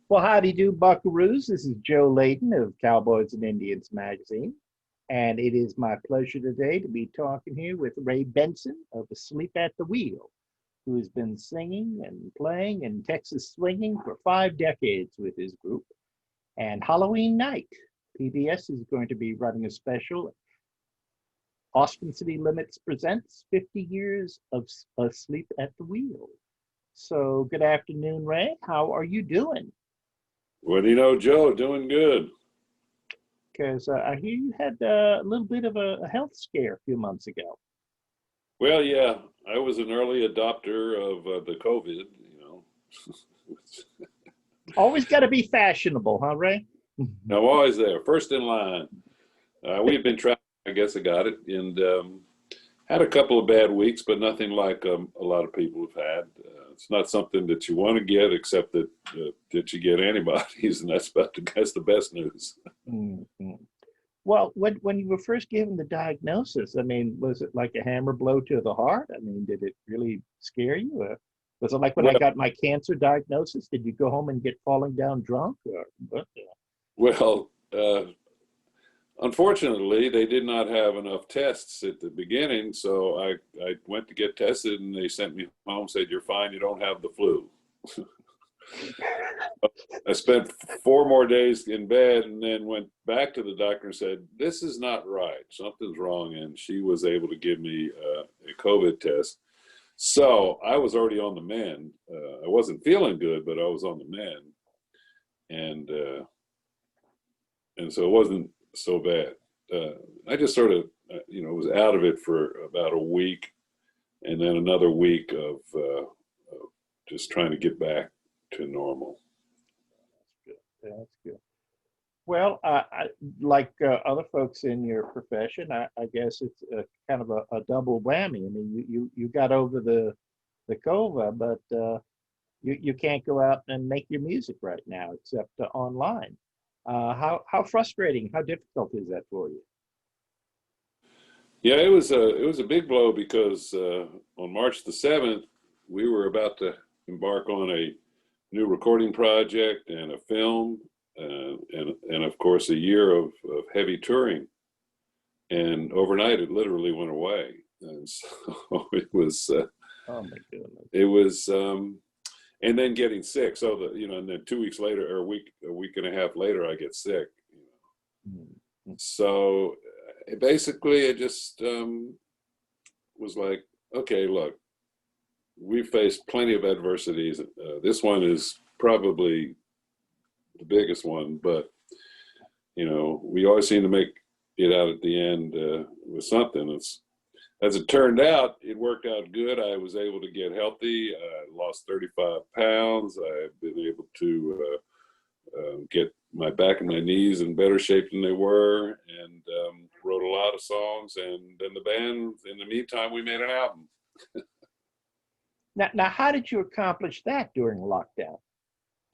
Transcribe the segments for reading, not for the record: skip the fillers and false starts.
Well, howdy do, buckaroos. This is Joe Leydon of Cowboys and Indians magazine, and it is my pleasure today to be talking here with Ray Benson of Asleep at the Wheel, who has been singing and playing in Texas swinging for 5 decades with his group. And Halloween night, PBS is going to be running a special. Austin City Limits presents 50 years of Asleep at the Wheel. So, good afternoon, Ray. How are you doing? What do you know, Joe? Doing good. Because I hear you had a little bit of a health scare a few months ago. Well, yeah, I was an early adopter of the COVID. Always got to be fashionable, huh, Ray? I'm always there, first in line. We've been trying, I guess I got it, and had a couple of bad weeks, but nothing like a lot of people have had. It's not something that you want to get, except that that you get antibodies, and that's the best news. Mm-hmm. Well, when you were first given the diagnosis, I mean, was it like a hammer blow to the heart? I mean, did it really scare you? Was it like when I Well, got my cancer diagnosis? Did you go home and get falling down drunk? Or what? well, unfortunately, they did not have enough tests at the beginning, so I went to get tested, and they sent me home, said, "You're fine, you don't have the flu." I spent 4 more days in bed and then went back to the doctor and said, "This is not right. Something's wrong." And she was able to give me a COVID test. So I was already on the mend. I wasn't feeling good, but I was on the mend. And so it wasn't so bad. I just sort of, was out of it for about a week, and then another week of just trying to get back to normal. That's good. That's good. Well, like other folks in your profession, I guess it's kind of a double whammy. I mean, you got over the coma, but you can't go out and make your music right now except online. How frustrating, how difficult is that for you? Yeah, it was a big blow because on March the 7th, we were about to embark on a new recording project and a film, and of course a year of heavy touring. And overnight, it literally went away, and so it was. Oh my goodness! It was, and then getting sick. So and then 2 weeks later, or a week and a half later, I get sick. Mm-hmm. So basically, it just was like, okay, look, we've faced plenty of adversities. This one is probably the biggest one, but we always seem to make it out at the end with something. As it turned out, it worked out good. I was able to get healthy. I lost 35 pounds. I've been able to get my back and my knees in better shape than they were, and wrote a lot of songs. And then the band, in the meantime, we made an album. Now, how did you accomplish that during lockdown?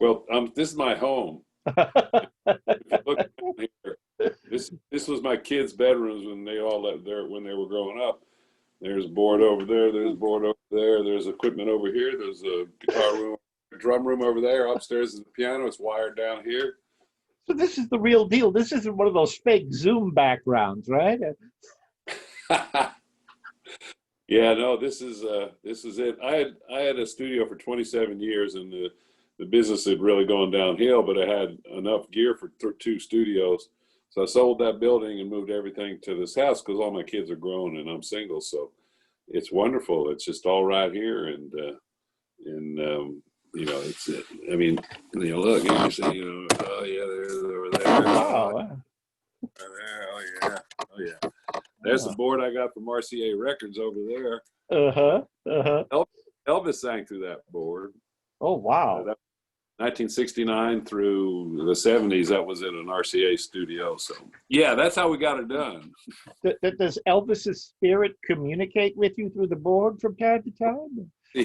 Well, this is my home. If you look down here, this was my kids' bedrooms when they all lived there when they were growing up. There's a board over there. There's a board over there. There's equipment over here. There's a guitar room, drum room over there. Upstairs is the piano. It's wired down here. So this is the real deal. This isn't one of those fake Zoom backgrounds, right? Yeah, no, this is it. I had a studio for 27 years, and the business had really gone downhill, but I had enough gear for 2 studios. So I sold that building and moved everything to this house because all my kids are grown and I'm single. So it's wonderful. It's just all right here, and it's. I mean, look, you see, oh yeah, there's over there. Oh, There, oh yeah, oh yeah. There's the board I got from RCA Records over there. uh-huh, uh-huh. Elvis sang through that board. Oh, wow. 1969 through the 70s, that was in an RCA studio. So, yeah, that's how we got it done. Does Elvis's spirit communicate with you through the board from time to time? I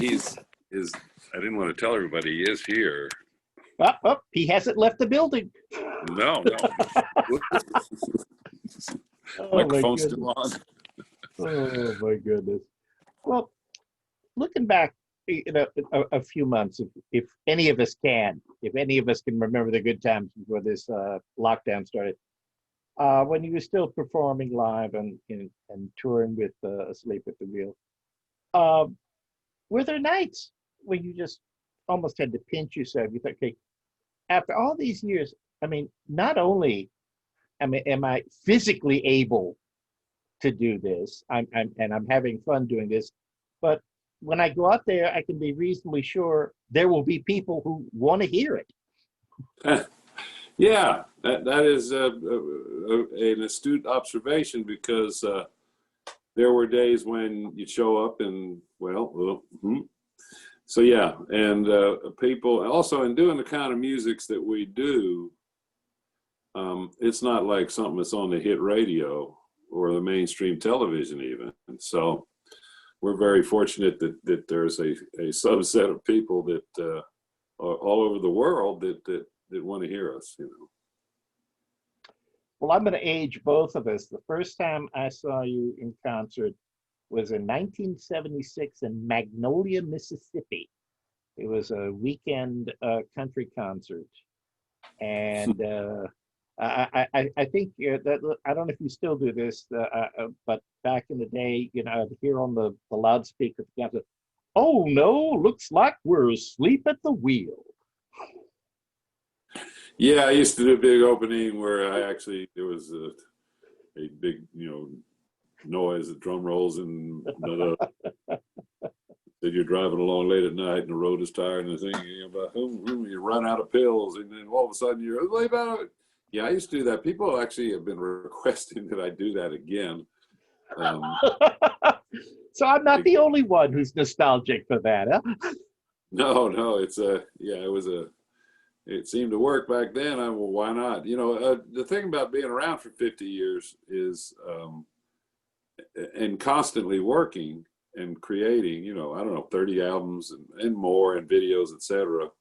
didn't want to tell everybody he is here. Oh, he hasn't left the building. No. Oh, Microphone's still on. Oh, my goodness. Well, looking back a few months, if any of us can, if any of us can remember the good times before this lockdown started, when you were still performing live and touring with Asleep at the Wheel, uh, were there nights when you just almost had to pinch yourself? You thought, okay, after all these years, I mean, not only am I physically able to do this, I'm having fun doing this, but when I go out there, I can be reasonably sure there will be people who want to hear it. Yeah, that is an astute observation, because there were days when you'd show up and, so yeah, and people also, in doing the kind of musics that we do, it's not like something that's on the hit radio or the mainstream television even. And so we're very fortunate that there's a subset of people that are all over the world that want to hear us, Well, I'm going to age both of us. The first time I saw you in concert was in 1976 in Magnolia, Mississippi. It was a weekend country concert. And I think that, I don't know if you still do this, but back in the day, I'd hear on the loudspeaker, "Oh no, looks like we're asleep at the wheel." Yeah, I used to do a big opening where there was a big, noise, the drum rolls, and then you're driving along late at night and the road is tired and thinking about you run out of pills, and then all of a sudden you're like, yeah, I used to do that. People actually have been requesting that I do that again. So I'm not the only one who's nostalgic for that, huh? No, it seemed to work back then. Well, why not? The thing about being around for 50 years is, and constantly working and creating, I don't know, 30 albums and more, and videos, etc.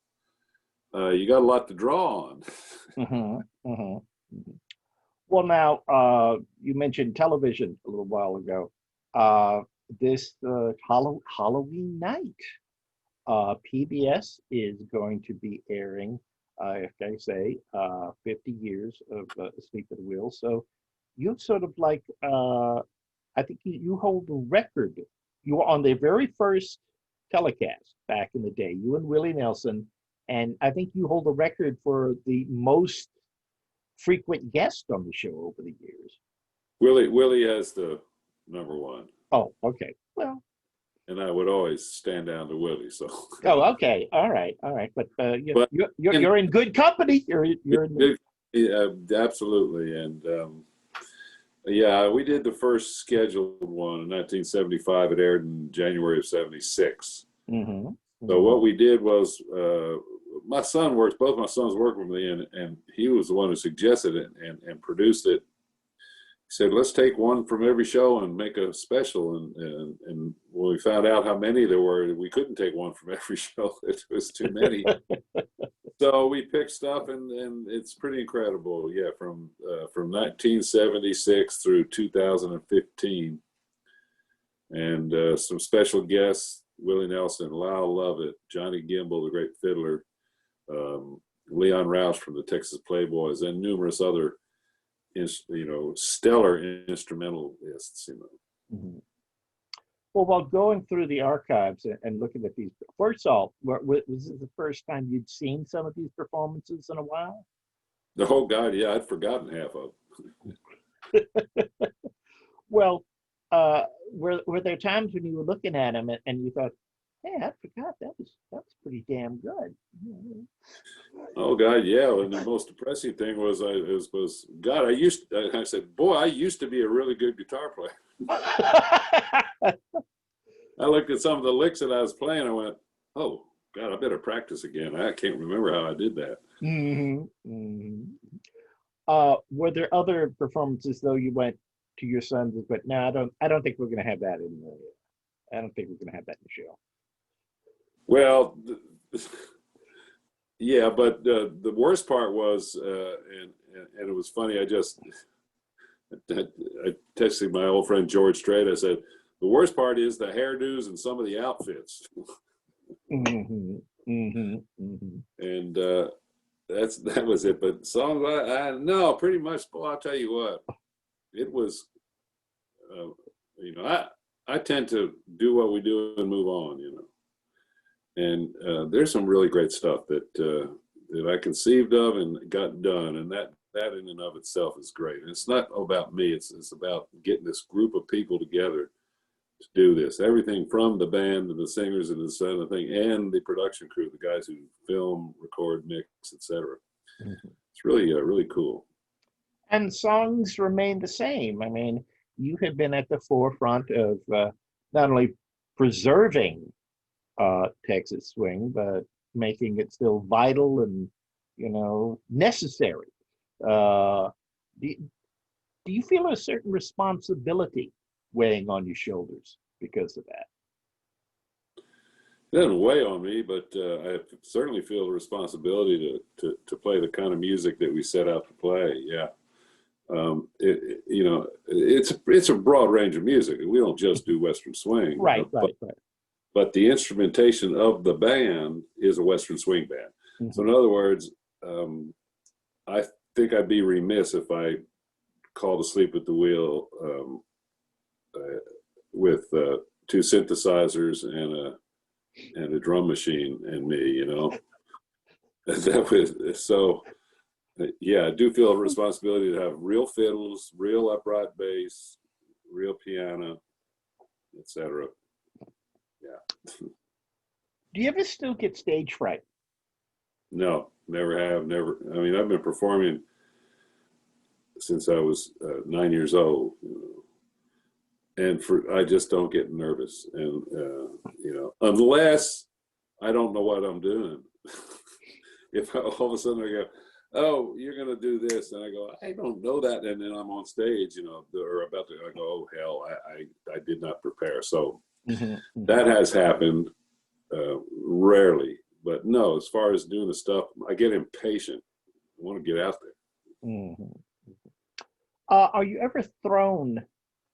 You got a lot to draw on. Mm-hmm, mm-hmm. Well, now, you mentioned television a little while ago. This Halloween night, PBS is going to be airing, if I say, 50 years of Asleep at the Wheel. So you sort of like, I think you hold the record. You were on the very first telecast back in the day, you and Willie Nelson, and I think you hold the record for the most frequent guest on the show over the years. Willie has the number one. Oh, okay. Well, and I would always stand down to Willie. So. Oh, okay. All right. But you're in good company. You're in yeah, absolutely. And yeah, we did the first scheduled one in 1975. It aired in January of '76. Mm-hmm. So what we did was, both my sons worked with me, and he was the one who suggested it and produced it. He said, let's take one from every show and make a special. And when we found out how many there were, we couldn't take one from every show. It was too many. So we picked stuff, and it's pretty incredible. Yeah, from 1976 through 2015. And some special guests, Willie Nelson, Lyle Lovett, Johnny Gimbel, the great fiddler, Leon Roush from the Texas Playboys, and numerous other stellar instrumentalists. Mm-hmm. Well, while going through the archives and looking at these, first of all, was this the first time you'd seen some of these performances in a while? Oh God, yeah, I'd forgotten half of them. Well, were there times when you were looking at them and you thought, hey, I forgot that was pretty damn good. Oh God, yeah. And the most depressing thing was God. I said, boy, I used to be a really good guitar player. I looked at some of the licks that I was playing. I went, oh God, I better practice again. I can't remember how I did that. Mm-hmm. Mm-hmm. Were there other performances though you went to your sons, but no, I don't think we're going to have that in the. I don't think we're going to have that in the show. Well, yeah, but the worst part was, and it was funny. I texted my old friend George Strait. I said, the worst part is the hairdos and some of the outfits. Mm-hmm. Mm-hmm. Mm-hmm. And that was it. But songs, no, pretty much. Boy, I'll tell you what, it was. Uh, I tend to do what we do and move on. And there's some really great stuff that I conceived of and got done, and that in and of itself is great. And it's not about me. It's about getting this group of people together to do this. Everything from the band and the singers and the other thing, and the production crew, the guys who film, record, mix, etc. Mm-hmm. It's really cool. And songs remain the same. I mean, you have been at the forefront of not only preserving Texas swing, but making it still vital and necessary. Uh, do, do you feel a certain responsibility weighing on your shoulders because of that? It doesn't weigh on me, but I certainly feel the responsibility to play the kind of music that we set out to play. Yeah. It's a broad range of music. We don't just do Western swing, Right. but the instrumentation of the band is a Western swing band. Mm-hmm. So in other words, I think I'd be remiss if I called Asleep at the Wheel with two synthesizers and a drum machine and me, That was so. Yeah, I do feel a responsibility to have real fiddles, real upright bass, real piano, etc. Yeah. Do you ever still get stage fright? No, never have, never. I mean, I've been performing since I was 9 years old, and I just don't get nervous, and unless I don't know what I'm doing. If all of a sudden I go, oh, you're going to do this. And I go, I don't know that. And then I'm on stage, or about to, I go, oh, hell, I did not prepare. So that has happened rarely. But no, as far as doing the stuff, I get impatient. I want to get out there. Mm-hmm. Are you ever thrown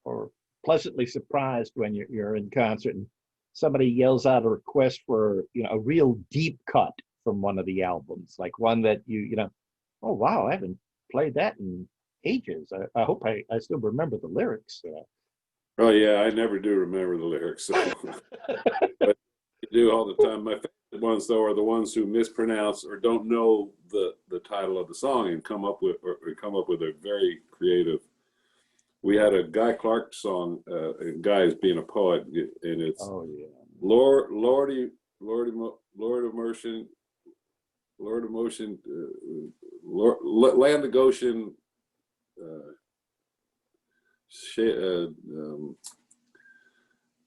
or pleasantly surprised when you're in concert and somebody yells out a request for, a real deep cut from one of the albums, like one that oh, wow, I haven't played that in ages. I hope I still remember the lyrics. Oh, yeah, I never do remember the lyrics. So. But I do all the time. My favorite ones, though, are the ones who mispronounce or don't know the title of the song and come up with a very creative. We had a Guy Clark song, Guy is being a poet, and it's Lord of Mercy, Lord of Motion, Land of Goshen,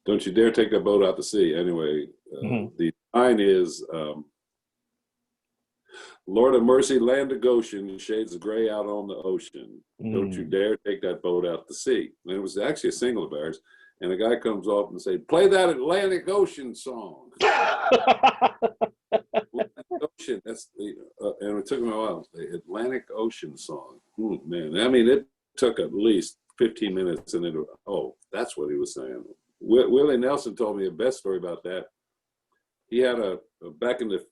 don't you dare take that boat out to sea. Anyway, the line is, Lord of Mercy, Land of Goshen, shades of gray out on the ocean. Don't you dare take that boat out to sea. And it was actually a single of ours. And a guy comes up and says, play that Atlantic Ocean song. Ocean, that's and it took me a while. The Atlantic Ocean song. Man, I mean, it took at least 15 minutes, and then that's what he was saying. Willie Nelson told me the best story about that. He had back in the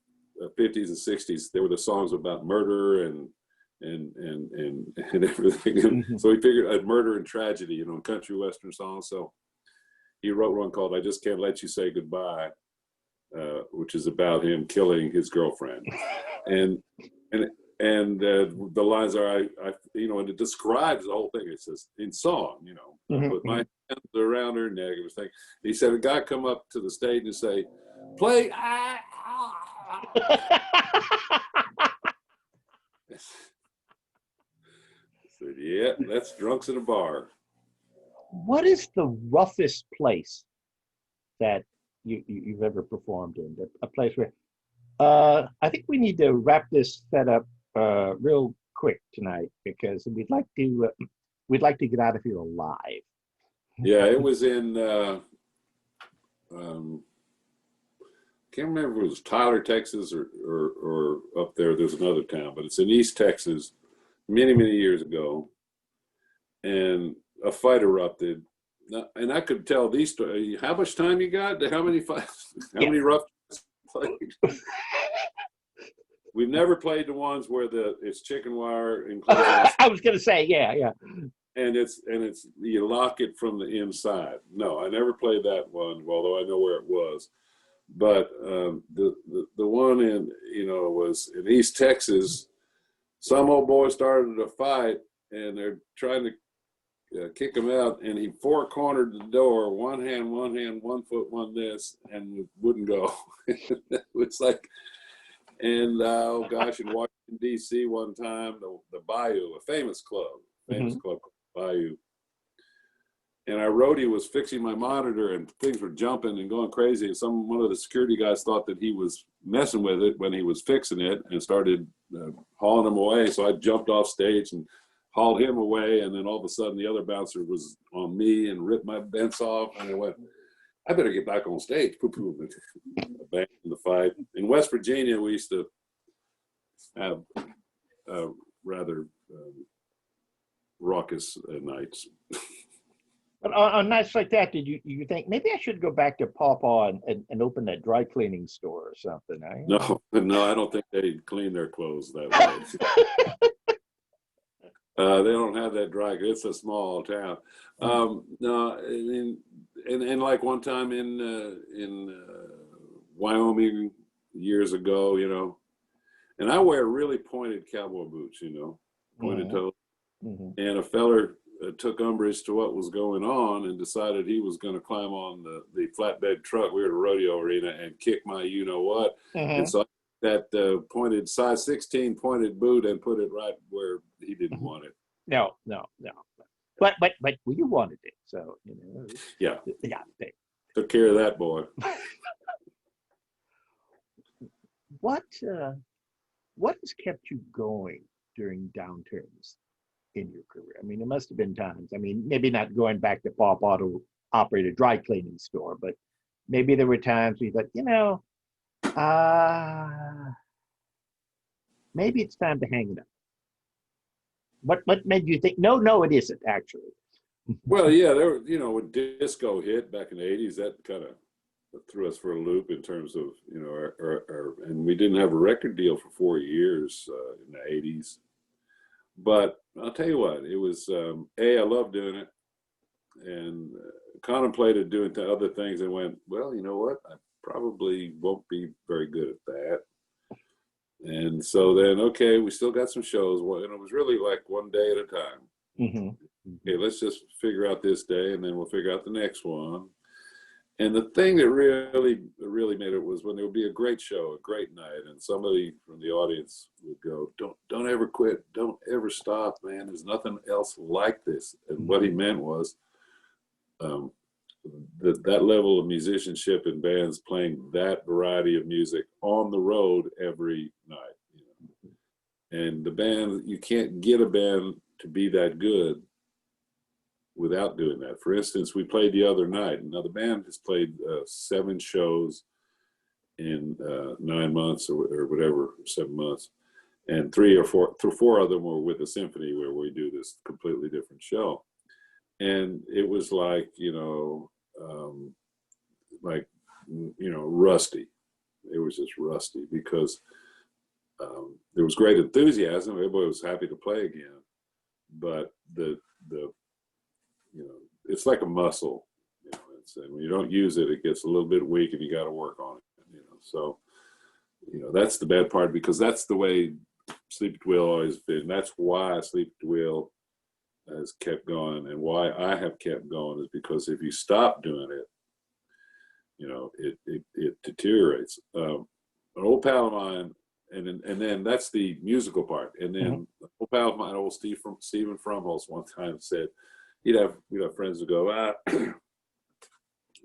50s and 60s, there were the songs about murder and everything. So he figured murder and tragedy, country western songs. So he wrote one called "I Just Can't Let You Say Goodbye." Which is about him killing his girlfriend, and the lines are, and it describes the whole thing. It says in song, I put my hands around her neck. It was thing. He said a guy come up to the stage and say, "Play." I said, "Yeah, that's drunks in a bar." What is the roughest place that you've ever performed in? A place where I think we need to wrap this setup real quick tonight, because we'd like to get out of here alive. Yeah, it was in can't remember if it was Tyler, Texas, or up there. There's another town, but it's in East Texas, many years ago, and a fight erupted. And I could tell these stories. How much time you got? How many fights? How many rough played. We've never played the ones where it's chicken wire inclusion. I was going to say, yeah. And it's you lock it from the inside. No, I never played that one, although I know where it was. But the one in was in East Texas. Some old boy started a fight, and they're trying to kick him out, and he four-cornered the door, one hand, one foot, one this, and wouldn't go. It's like, and oh gosh, in Washington D.C. one time, the Bayou, a famous club called Bayou, and our roadie was fixing my monitor, and things were jumping and going crazy. And one of the security guys thought that he was messing with it when he was fixing it, and started hauling him away. So I jumped off stage and hauled him away, and then all of a sudden the other bouncer was on me and ripped my vents off, and I went, I better get back on stage. Abandoned the fight. In West Virginia, we used to have rather raucous nights. But on nights like that, did you think maybe I should go back to Pawpaw and open that dry cleaning store or something? No, I don't think they clean their clothes that way. They don't have that dry. It's a small town. No, I mean, and like one time in Wyoming years ago, and I wear really pointed cowboy boots, pointed toes, and a feller took umbrage to what was going on and decided he was going to climb on the flatbed truck. We were at a rodeo arena and kick my what. And so that pointed size 16 pointed boot and put it right where he didn't want it. No. But you wanted it, so Yeah. Yeah. Took care of that boy. What has kept you going during downturns in your career? I mean, there must have been times. I mean, maybe not going back to Pawpaw to operate a dry cleaning store, but maybe there were times where you thought, maybe it's time to hang it up. What made you think, no, it isn't actually? Well, yeah, there were, when disco hit back in the 80s, that kind of threw us for a loop in terms of, and we didn't have a record deal for 4 years in the 80s. But I'll tell you what, it was, I loved doing it, and contemplated doing other things, and went, well, you know what, I probably won't be very good at that. And so then, okay, we still got some shows, and it was really like one day at a time. Okay, let's just figure out this day, and then we'll figure out the next one. And the thing that really made it was when there would be a great show, a great night, and somebody from the audience would go, don't ever quit. Don't ever stop, man. There's nothing else like this. And what he meant was that level of musicianship in bands playing that variety of music on the road every night. And the band, you can't get a band to be that good without doing that. For instance, we played the other night. Now the band has played 7 shows in 9 months or whatever, 7 months, and 3 or 4 of them were with the symphony, where we do this completely different show. And it was like, rusty. It was just rusty because there was great enthusiasm. Everybody was happy to play again, but it's like a muscle, and when you don't use it, it gets a little bit weak, and you got to work on it. So that's the bad part, because that's the way Sleep at the Wheel always been. That's why Sleep at the Wheel has kept going, and why I have kept going is because if you stop doing it, it deteriorates. An old pal of mine, and then that's the musical part, and then an old pal of mine, old Stephen Frumholz, one time said, we'd have friends who go,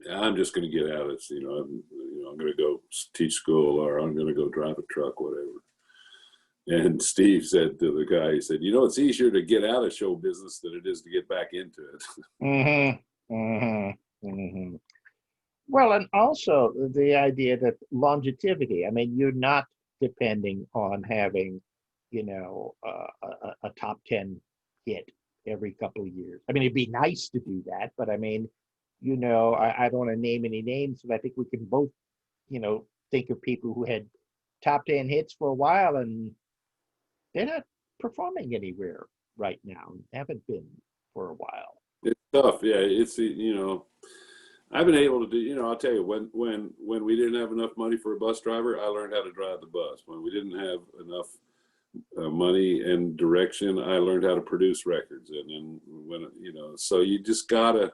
I'm just going to get out of this, I'm going to go teach school, or I'm going to go drive a truck, whatever. And Steve said to the guy, he said, it's easier to get out of show business than it is to get back into it. Well, and also the idea that longevity, I mean, you're not depending on having, a top 10 hit every couple of years. I mean, it'd be nice to do that, but I mean, I don't want to name any names, but I think we can both, think of people who had top 10 hits for a while and they're not performing anywhere right now. Haven't been for a while. It's tough. Yeah, it's, you know, I've been able to do, you know, I'll tell you, when we didn't have enough money for a bus driver, I learned how to drive the bus. When we didn't have enough money and direction, I learned how to produce records. And then when, you know, so you just gotta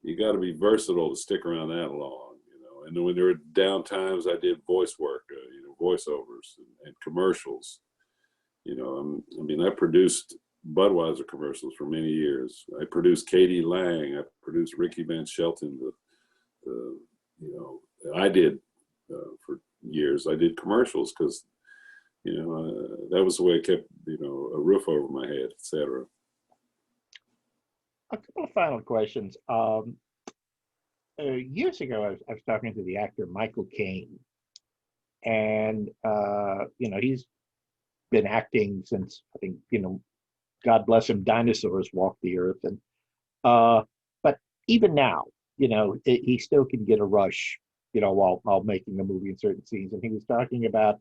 be versatile to stick around that long, you know. And then when there were down times, I did voice work, you know, voiceovers and commercials. You know, I mean, I produced Budweiser commercials for many years. I produced Katie Lang. I produced Ricky Van Shelton. You know, I did for years. I did commercials because, you know, that was the way I kept, you know, a roof over my head, etc. A couple of final questions. Years ago, I was talking to the actor Michael Caine, and you know, he's been acting since, I think, you know, God bless him, dinosaurs walked the earth, and but even now, you know, he still can get a rush, you know, while making a movie in certain scenes. And he was talking about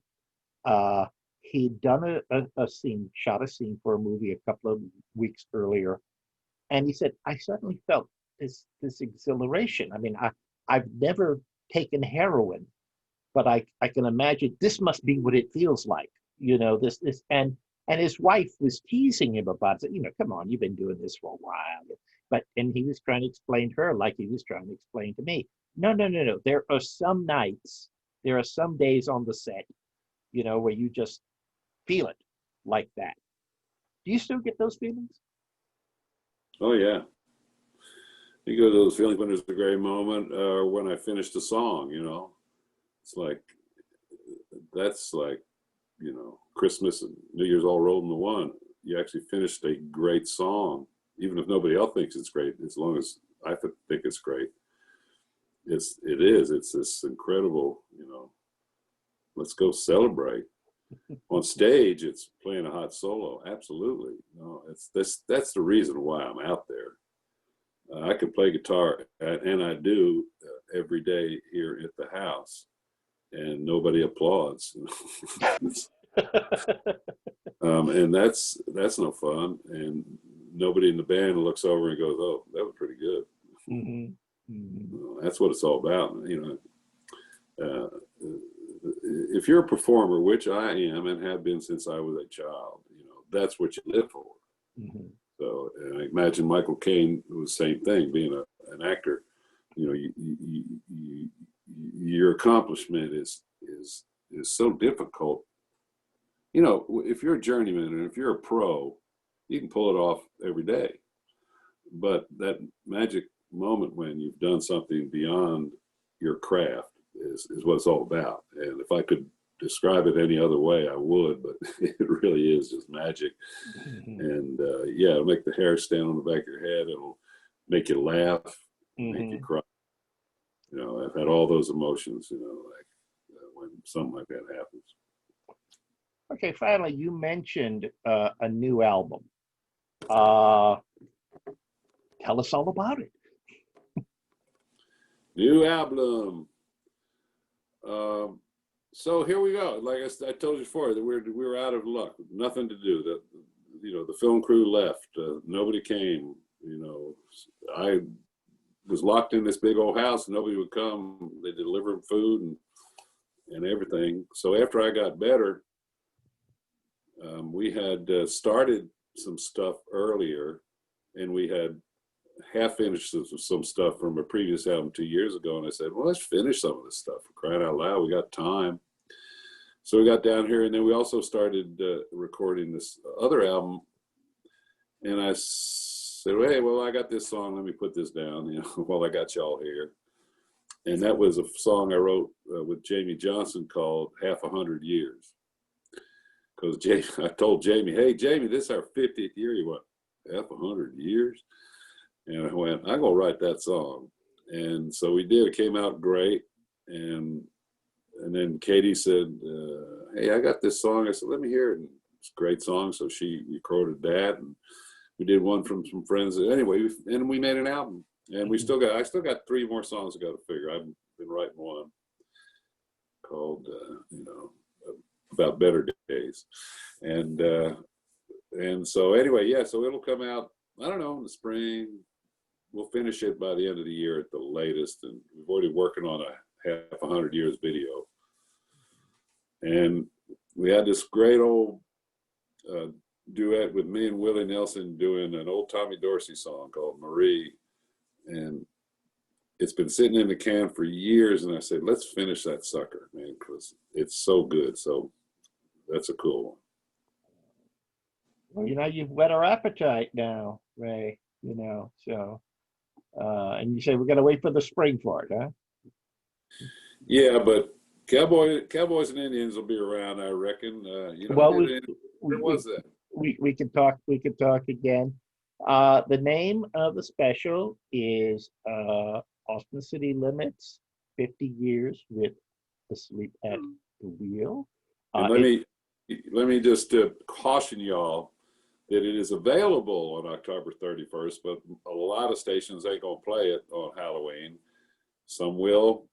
he'd done a scene, shot a scene for a movie a couple of weeks earlier, and he said, I suddenly felt this exhilaration. I mean, I've never taken heroin, but I can imagine this must be what it feels like, you know, this and his wife was teasing him about it. You know, come on, you've been doing this for a while. And he was trying to explain to her, like he was trying to explain to me. No. There are some nights, there are some days on the set, you know, where you just feel it like that. Do you still get those feelings? Oh yeah, you go to those feelings when there's a great moment, or when I finished a song. You know, it's like that's like, you know, Christmas and New Year's all rolled into one. You actually finished a great song, even if nobody else thinks it's great. As long as I think it's great, it is. It's this incredible, you know. Let's go celebrate. On stage, it's playing a hot solo. Absolutely, no. That's the reason why I'm out there. I can play guitar, and I do every day here at the house, and nobody applauds. And that's no fun. And nobody in the band looks over and goes, "Oh, that was pretty good." Mm-hmm. Mm-hmm. That's what it's all about, you know. If you're a performer, which I am and have been since I was a child, you know, that's what you live for. Mm-hmm. So, and I imagine Michael Caine was the same thing, being an actor. You know, your accomplishment is so difficult. You know, if you're a journeyman and if you're a pro, you can pull it off every day. But that magic moment when you've done something beyond your craft is what it's all about. And if I could describe it any other way, I would, but it really is just magic. Mm-hmm. And yeah, it'll make the hair stand on the back of your head. It'll make you laugh, make you cry. You know, I've had all those emotions, you know, like when something like that happens. Okay, finally, you mentioned a new album. Tell us all about it. New album. So here we go. Like I told you before, that we were out of luck. Nothing to do. You know, the film crew left. Nobody came. You know, I was locked in this big old house. Nobody would come. They delivered food and everything. So after I got better, we had started some stuff earlier, and we had half finished some stuff from a previous album 2 years ago. And I said, well, let's finish some of this stuff, for crying out loud. We got time. So we got down here, and then we also started recording this other album. And I said, hey, well, I got this song. Let me put this down, you know, while I got y'all here. And that was a song I wrote with Jamie Johnson called Half 100 Years. Because I told Jamie, hey, Jamie, this is our 50th year. He went, half 100 years? And I went, I'm going to write that song. And so we did. It came out great. And then Katie said, hey, I got this song. I said, let me hear it. And it's a great song. So she recorded that. And we did one from some friends. Anyway, and we made an album. And I still got 3 more songs I got to figure. I've been writing one called, about better days. And so anyway, yeah, so it'll come out, I don't know, in the spring. We'll finish it by the end of the year at the latest. And we've already working on a half 100 years video. And we had this great old duet with me and Willie Nelson doing an old Tommy Dorsey song called Marie. And it's been sitting in the can for years. And I said, let's finish that sucker, man, because it's so good. So that's a cool one. Well, you've whet our appetite now, Ray, so, and you say we're going to wait for the spring for it, huh? Yeah, but Cowboys and Indians will be around, I reckon. Well, where was that? We could talk again. The name of the special is Austin City Limits, 50 Years with Asleep at the Wheel. And let me just caution y'all that it is available on October 31st, but a lot of stations ain't gonna play it on Halloween. Some will,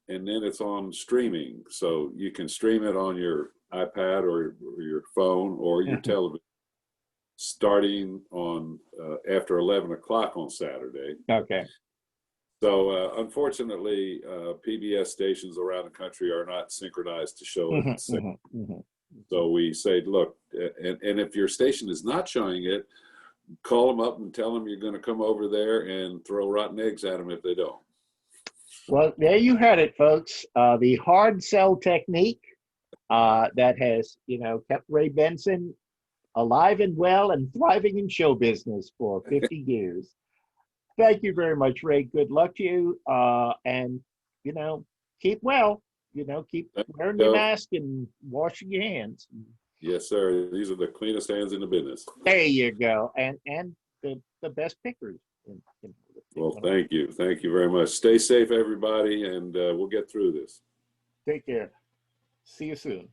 and then it's on streaming. So you can stream it on your iPad or your phone or your television starting on after 11 o'clock on Saturday. Okay. So unfortunately, PBS stations around the country are not synchronized to show it. So we say, look, and if your station is not showing it, call them up and tell them you're going to come over there and throw rotten eggs at them if they don't. Well, there you had it, folks. The hard sell technique that has, kept Ray Benson alive and well and thriving in show business for 50 years. Thank you very much, Ray. Good luck to you. And, keep well. Keep wearing your mask and washing your hands. Yes, sir. These are the cleanest hands in the business. There you go. And the best pickers. Well, thank you. Thank you very much. Stay safe, everybody, and we'll get through this. Take care. See you soon.